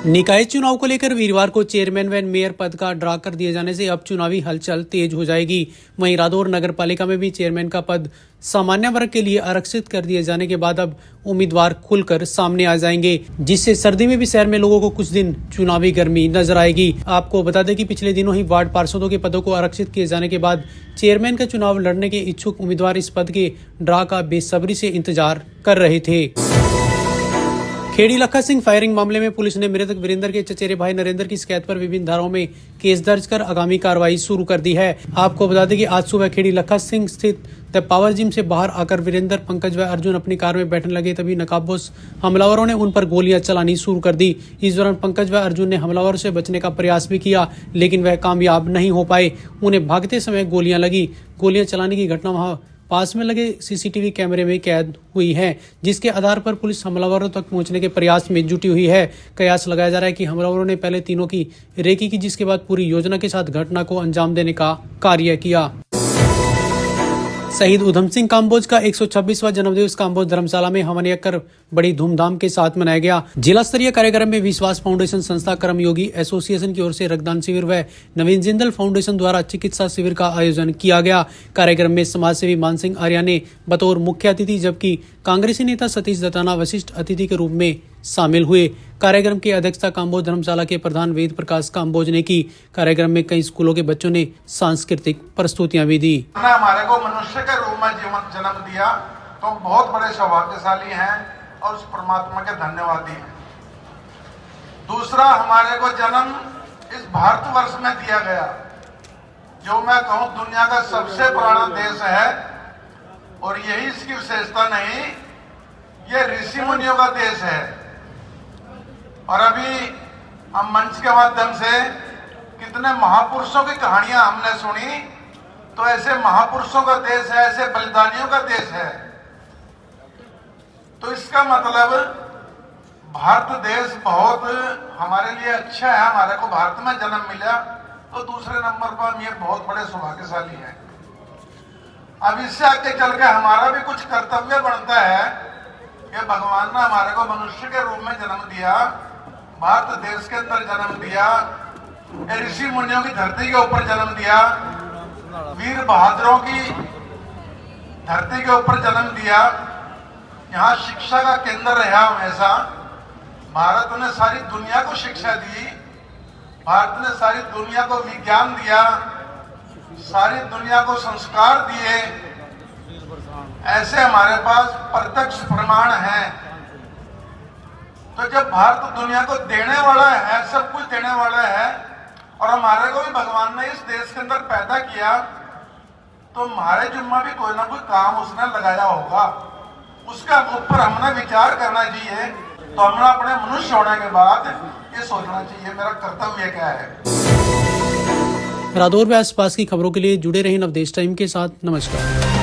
निकाय चुनाव को लेकर वीरवार को चेयरमैन व मेयर पद का ड्रा कर दिए जाने से अब चुनावी हलचल तेज हो जाएगी। वहीं रादौर नगर पालिका में भी चेयरमैन का पद सामान्य वर्ग के लिए आरक्षित कर दिए जाने के बाद अब उम्मीदवार खुलकर सामने आ जाएंगे, जिससे सर्दी में भी शहर में लोगों को कुछ दिन चुनावी गर्मी नजर आएगी। आपको बता दें कि पिछले दिनों ही वार्ड पार्षदों के पदों को आरक्षित किए जाने के बाद चेयरमैन का चुनाव लड़ने के इच्छुक उम्मीदवार इस पद के ड्रा का बेसब्री से इंतजार कर रहे थे। खेड़ी लखा सिंह फायरिंग मामले में पुलिस ने मृतक वीरेंद्र के चचेरे भाई नरेंद्र की शिकायत पर विभिन्न धाराओं में केस दर्ज कर आगामी कार्रवाई शुरू कर दी है। आपको बता दें कि आज सुबह खेड़ी लखा सिंह स्थित द पावर जिम से बाहर आकर वीरेंद्र, पंकज व अर्जुन अपनी कार में बैठने लगे, तभी नकाबपोश हमलावरों ने उन पर गोलियां चलानी शुरू कर दी। इस दौरान पंकज व अर्जुन ने हमलावरों से बचने का प्रयास भी किया, लेकिन वह कामयाब नहीं हो पाए। उन्हें भागते समय गोलियां लगी। गोलियां चलाने की घटना वहां पास में लगे सीसीटीवी कैमरे में कैद हुई है, जिसके आधार पर पुलिस हमलावरों तक पहुंचने के प्रयास में जुटी हुई है। कयास लगाया जा रहा है कि हमलावरों ने पहले तीनों की रेकी की, जिसके बाद पूरी योजना के साथ घटना को अंजाम देने का कार्य किया। शहीद उधम सिंह काम्बोज का 126वां जन्मदिवस काम्बोज धर्मशाला में हवन कर बड़ी धूमधाम के साथ मनाया गया। जिला स्तरीय कार्यक्रम में विश्वास फाउंडेशन संस्था, कर्मयोगी एसोसिएशन की ओर से रक्तदान शिविर व नवीन जिंदल फाउंडेशन द्वारा चिकित्सा शिविर का आयोजन किया गया। कार्यक्रम में समाज सेवी मान सिंह आर्या ने बतौर मुख्य अतिथि, जबकि कांग्रेसी नेता सतीश दत्ताना वशिष्ठ अतिथि के रूप में शामिल हुए। कार्यक्रम की अध्यक्षता काम्बोज धर्मशाला के प्रधान वेद प्रकाश काम्बोज ने की। कार्यक्रम में कई स्कूलों के बच्चों ने सांस्कृतिक प्रस्तुतियां भी दी। हमारे को मनुष्य के रूप में जीवन जन्म दिया तो हम बहुत बड़े सौभाग्यशाली हैं और उस परमात्मा के धन्यवादी हैं। दूसरा, हमारे को जन्म इस भारतवर्ष में दिया गया, जो मैं कहूँ दुनिया का सबसे पुराना देश है, और यही इसकी विशेषता नहीं, ये ऋषि मुनियों का देश है। और अभी हम मंच के माध्यम से कितने महापुरुषों की कहानियां हमने सुनी, तो ऐसे महापुरुषों का देश है, ऐसे बलिदानियों का देश है। तो इसका मतलब भारत देश बहुत हमारे लिए अच्छा है। हमारे को भारत में जन्म मिला तो दूसरे नंबर पर हम ये बहुत बड़े सौभाग्यशाली हैं। अब इससे आगे चल के हमारा भी कुछ कर्तव्य बनता है कि भगवान ने हमारे को मनुष्य के रूप में जन्म दिया, भारत देश के अंदर जन्म दिया, ऋषि मुनियों की धरती के ऊपर जन्म दिया, वीर बहादुरों की धरती के ऊपर जन्म दिया। यहाँ शिक्षा का केंद्र रहा हमेशा। भारत ने सारी दुनिया को शिक्षा दी, भारत ने सारी दुनिया को विज्ञान दिया, सारी दुनिया को संस्कार दिए। ऐसे हमारे पास प्रत्यक्ष प्रमाण है। तो जब भारत दुनिया को देने वाला है, सब कुछ देने वाला है, और हमारे को भी भगवान ने इस देश के अंदर पैदा किया, तो हमारे जुम्मा भी कोई ना कोई काम उसने लगाया होगा। उसका ऊपर हमने विचार करना चाहिए। तो हमने अपने मनुष्य होने के बाद ये सोचना चाहिए मेरा कर्तव्य क्या है। रादौर व आसपास की खबरों के लिए जुड़े रहिए नवदेश टाइम के साथ। नमस्कार।